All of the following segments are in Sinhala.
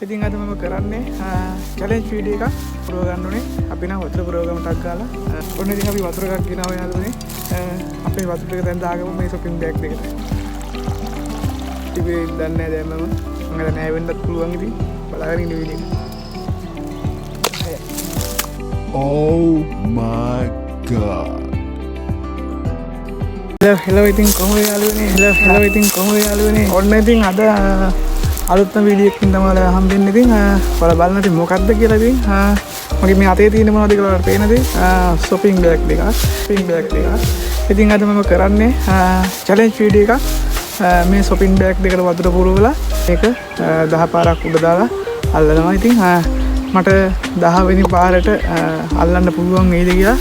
ඉතින් අද මම කරන්නේ චැලෙන්ජ් වීඩියෝ එකක් පුරව ගන්න ඕනේ. අපි නම් වතුර පුරව ගමු ටක් ගාලා. ඔන්න ඉතින් අපි වතුර එකක් ගෙනාවා යාළුවනේ. අපේ වතුර ටික දැන් දාගමු මේ shopping bag දෙකට. ඉතින් දන්නේ නැහැ දැන් මම දැන් නැහැ වෙන්නත් පුළුවන් ඉතින් බලාගෙන ඉන්න වීඩියෝ එක. Oh my god. hello ඉතින් කොහොමද යාළුවනේ? hello ඉතින් කොහොමද යාළුවනේ? ඔන්න ඉතින් අද අලුත්ම වීඩියෝ එකකින් තමයි හම්බෙන්නේ. ඉතින් ඔයාලා බලන්න ඉතින් මොකක්ද කියලා ඉතින් මගේ මේ අතේ තියෙන මොනවද කියලා ඔයාලට පේනද? shopping bag දෙකක්. ඉතින් අද මම කරන්නේ challenge වීඩියෝ එකක්. මේ shopping bag දෙකට වතුර පුරවලා මේක 10 පාරක් උඩ දාලා අල්ලනවා. ඉතින් මට 10 වෙනි පාරට අල්ලන්න පුළුවන් වේද කියලා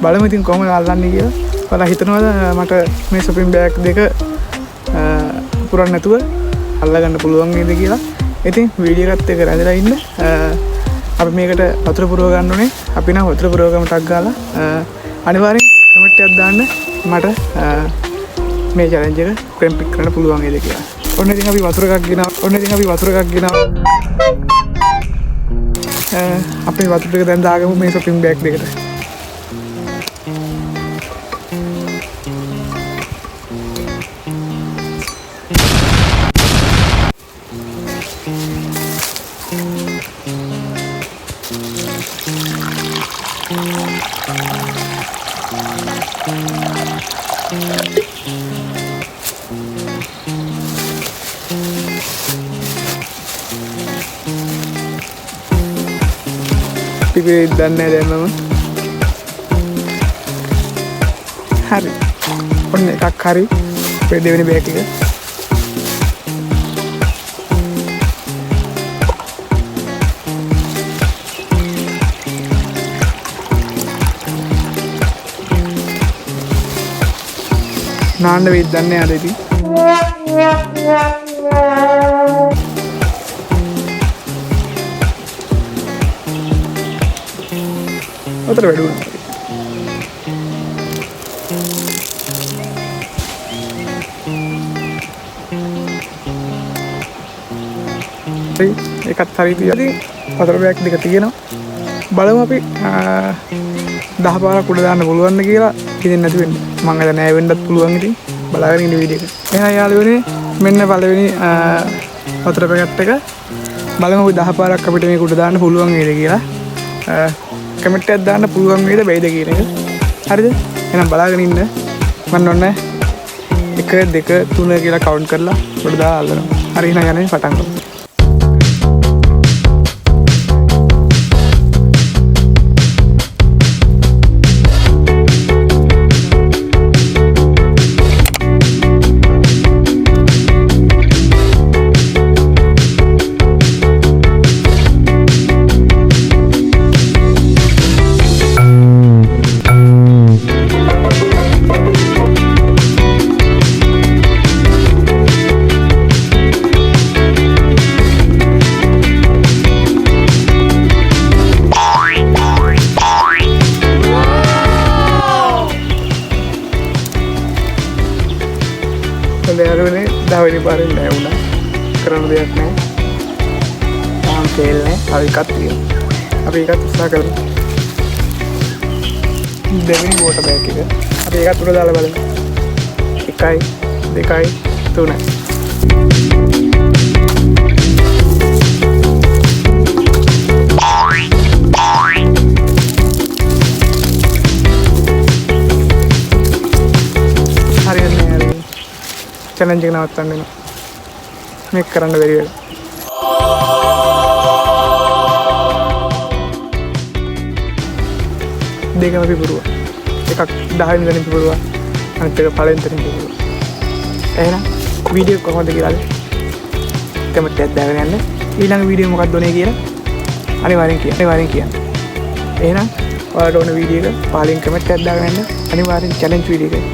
බලමු ඉතින් කොහොමද අල්ලන්නේ කියලා. ඔයාලා හිතනවද මට මේ shopping bag දෙක පුරන්න නැතුව අල්ලගන්න පුළුවන් වේද කියලා? ඉතින් වීඩියෝ එකත් එක්ක රැඳලා ඉන්න. අපි මේකට වතුර පුරව ගන්න ඕනේ. අපි නම් වතුර පුරව ගමු ටක් ගාලා. අනිවාර්යෙන් කමෙන්ට් එකක් දාන්න මට මේ challenge එක කම්ප්ලීට් කරන්න පුළුවන් වේද කියලා. ඔන්න ඉතින් අපි වතුර එකක් ගෙනාවා. අපේ වතුර ටික දැන් දාගමු මේ shopping bag දෙකට. ටිකේ දන්නේ දැන් මම හරි ඔන්න එකක් හරි අපේ දෙවෙනි බෑග් එක නාන්න වෙයිද දන්නේ නැහැ ඉතින් ඔතන වැඩුණා. ඒකත් හරි තියදී වතුර බෑග් දෙක තියෙනවා. බලමු අපි 10 පාරක් උඩ දාන්න පුළුවන්ද කියලා. ඉතින් නැති වෙන්නේ. මම අද නෑ වෙන්නත් පුළුවන් ඉතින් බලාගෙන ඉන්න වීඩියෝ එක. එහෙනම් යාළුවනේ මෙන්න පළවෙනි වතුර පැකට් එක. බලමු 10 පාරක් අපිට මේක උඩ දාන්න පුළුවන් වේද කියලා. කමෙන්ට් එකක් දාන්න පුළුවන් වේද බැයිද කියන එක. හරිද? එහෙනම් බලාගෙන ඉන්න. මම ඔන්න 1 2 3 කියලා කවුන්ට් කරලා උඩ දාලා අල්ලනවා. හරි එහෙනම් යන්නේ පටන් ගමු. යාළුවනේ 10 වෙනි පාරෙන් නෑ වුණා. කරන්න දෙයක් නෑ. තාම ෆේල් නෑ. අපි එකක් තියෙනවා. අපි එකත් උත්සාහ කරමු. දෙවෙනි වෝටර් බෑග් එක. අපි එකත් උඩ දාලා බලමු. 1 2 3 challenge එක නවත්තන්න වෙනවා. මේක කරන්න බැරි වෙලා. දෙකම අපි පුරුවා. එකක් 10 වෙනි තැනින් පුරුවා. අනිත් එක පළවෙනි තැනින් පුරුවා. එහෙනම් වීඩියෝ කොහොමද කියලා කමෙන්ට් එකක් දාගෙන යන්න. ඊළඟ වීඩියෝ මොකක්ද ඕනේ කියලා අනිවාර්යෙන් කියන්න. එහෙනම් ඔයාලට ඕන වීඩියෝ එක පහලින් කමෙන්ට් එකක් දාගෙන යන්න. අනිවාර්යෙන් challenge වීඩියෝ එක.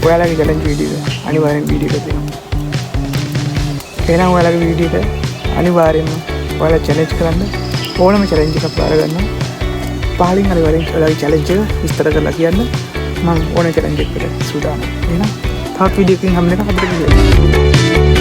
ඔයාලගේ challenge වීඩියෝ එක අනිවාර්යෙන් වීඩියෝ එක දෙන්න. එහෙනම් ඔයාලගේ වීඩියෝ එක අනිවාර්යෙන්ම ඔයාලා challenge කරන්න ඕනම challenge එකක් බාර ගන්න. පහලින් අනිවාර්යෙන් ඔයාලගේ challenge එක විස්තර කරලා කියන්න. මම ඕන challenge එකකට සූදානම්. එහෙනම් තවත් වීඩියෝ එකකින් හම්බ වෙනකම් අපිට